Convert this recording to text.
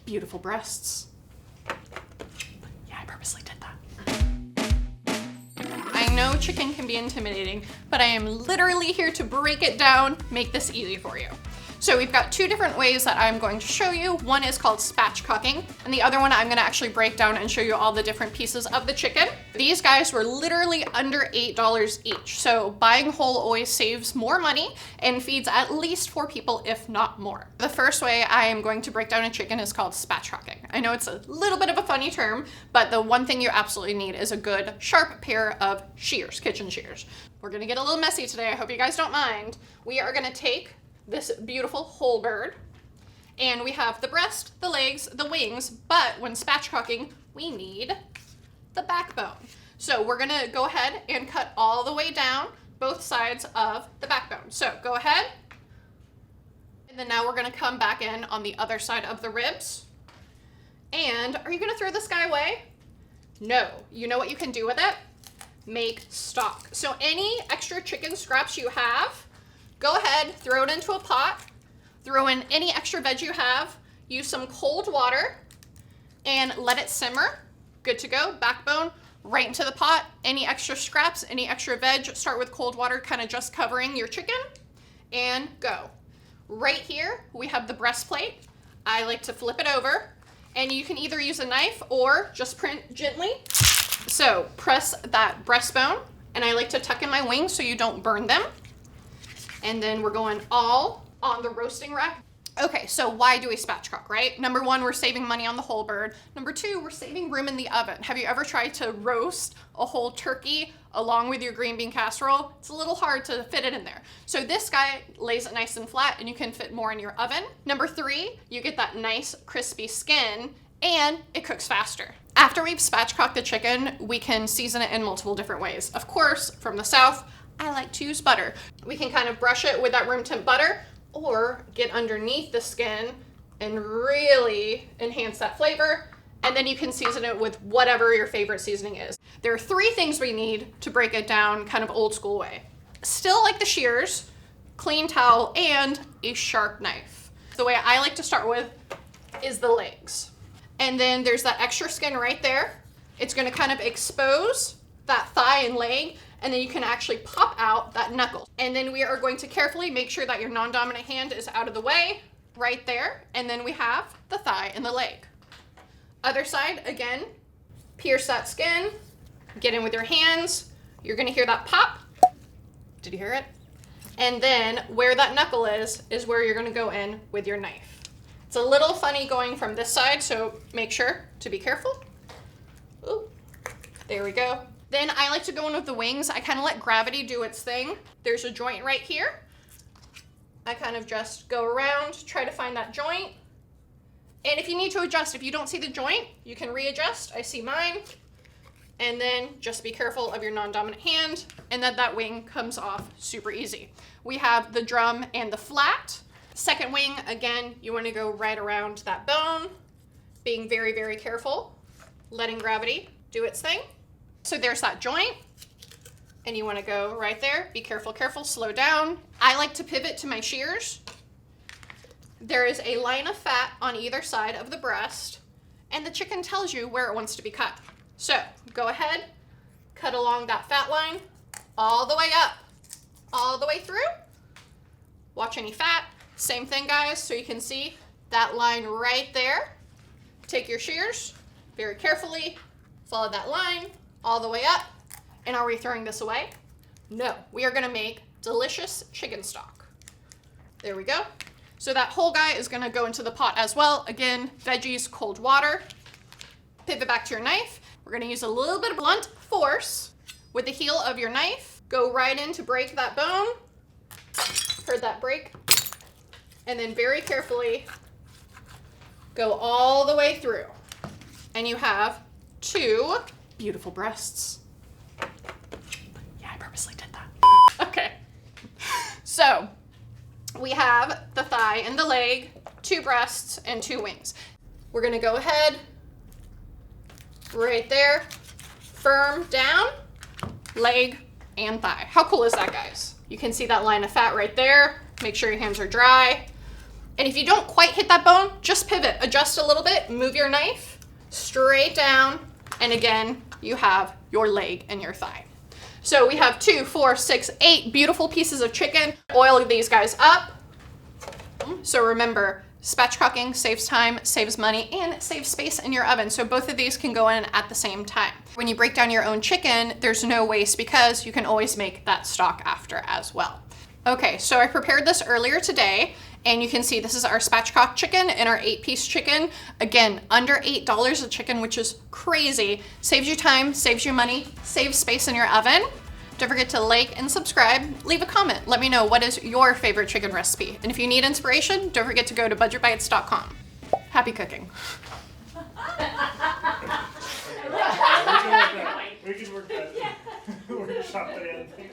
beautiful breasts. Yeah, I purposely did that. I know chicken can be intimidating, but I am literally here to break it down, make this easy for you. So we've got two different ways that I'm going to show you. One is called spatchcocking, and the other one I'm gonna actually break down and show you all the different pieces of the chicken. These guys were literally under $8 each. So buying whole always saves more money and feeds at least 4 people, if not more. The first way I am going to break down a chicken is called spatchcocking. I know it's a little bit of a funny term, but the one thing you absolutely need is a good sharp pair of shears, kitchen shears. We're gonna get a little messy today. I hope you guys don't mind. We are gonna take this beautiful whole bird, and we have the breast, the legs, the wings, but when spatchcocking, we need the backbone. So we're gonna go ahead and cut all the way down both sides of the backbone. So go ahead, and then now we're gonna come back in on the other side of the ribs. And are you gonna throw this guy away? No. You know what you can do with it? Make stock. So any extra chicken scraps you have, go ahead, throw it into a pot, throw in any extra veg you have, use some cold water, and let it simmer. Good to go. Backbone, right into the pot. Any extra scraps, any extra veg, start with cold water, kind of just covering your chicken, and go. Right here, we have the breastplate. I like to flip it over, and you can either use a knife or just print gently. So press that breastbone, and I like to tuck in my wings so you don't burn them. And then we're going all on the roasting rack. Okay, so why do we spatchcock, right? Number one, we're saving money on the whole bird. Number two, we're saving room in the oven. Have you ever tried to roast a whole turkey along with your green bean casserole? It's a little hard to fit it in there. So this guy lays it nice and flat, and you can fit more in your oven. Number three, you get that nice crispy skin, and it cooks faster. After we've spatchcocked the chicken, we can season it in multiple different ways. Of course, from the South, I like to use butter. We can kind of brush it with that room temp butter, or get underneath the skin and really enhance that flavor. And then you can season it with whatever your favorite seasoning is. There are 3 things we need to break it down kind of old school way. Still like the shears, clean towel, and a sharp knife. The way I like to start with is the legs. And then there's that extra skin right there. It's gonna kind of expose that thigh and leg, and then you can actually pop out that knuckle. And then we are going to carefully make sure that your non-dominant hand is out of the way, right there. And then we have the thigh and the leg. Other side, again, pierce that skin, get in with your hands. You're gonna hear that pop. Did you hear it? And then where that knuckle is where you're gonna go in with your knife. It's a little funny going from this side, so make sure to be careful. Ooh, there we go. Then I like to go in with the wings. I kind of let gravity do its thing. There's a joint right here. I kind of just go around, try to find that joint. And if you need to adjust, if you don't see the joint, you can readjust. I see mine. And then just be careful of your non-dominant hand, and then that wing comes off super easy. We have the drum and the flat. Second wing, again, you want to go right around that bone, being very, very careful, letting gravity do its thing. So there's that joint, and you want to go right there. Be careful, careful, slow down. I like to pivot to my shears. There is a line of fat on either side of the breast, and the chicken tells you where it wants to be cut. So go ahead, cut along that fat line, all the way up, all the way through. Watch any fat. Same thing, guys, so you can see that line right there. Take your shears, very carefully, follow that line, all the way up. And are we throwing this away? No, we are gonna make delicious chicken stock. There we go. So that whole guy is gonna go into the pot as well. Again, veggies, cold water. Pivot back to your knife. We're gonna use a little bit of blunt force with the heel of your knife. Go right in to break that bone. Heard that break. And then very carefully go all the way through. And you have 2 beautiful breasts. Yeah, I purposely did that. Okay. So we have the thigh and the leg, 2 breasts, and 2 wings. We're gonna go ahead, right there, firm down, leg and thigh. How cool is that, guys? You can see that line of fat right there. Make sure your hands are dry. And if you don't quite hit that bone, just pivot, adjust a little bit, move your knife straight down, and again, you have your leg and your thigh. So we have 2, 4, 6, 8 beautiful pieces of chicken. Oil these guys up. So remember, spatchcocking saves time, saves money, and saves space in your oven. So both of these can go in at the same time. When you break down your own chicken, there's no waste because you can always make that stock after as well. Okay, so I prepared this earlier today, and you can see this is our spatchcock chicken and our 8-piece chicken. Again, under $8 a chicken, which is crazy. Saves you time, saves you money, saves space in your oven. Don't forget to like and subscribe. Leave a comment. Let me know what is your favorite chicken recipe. And if you need inspiration, don't forget to go to budgetbytes.com. Happy cooking. We can work that. Workshop that in.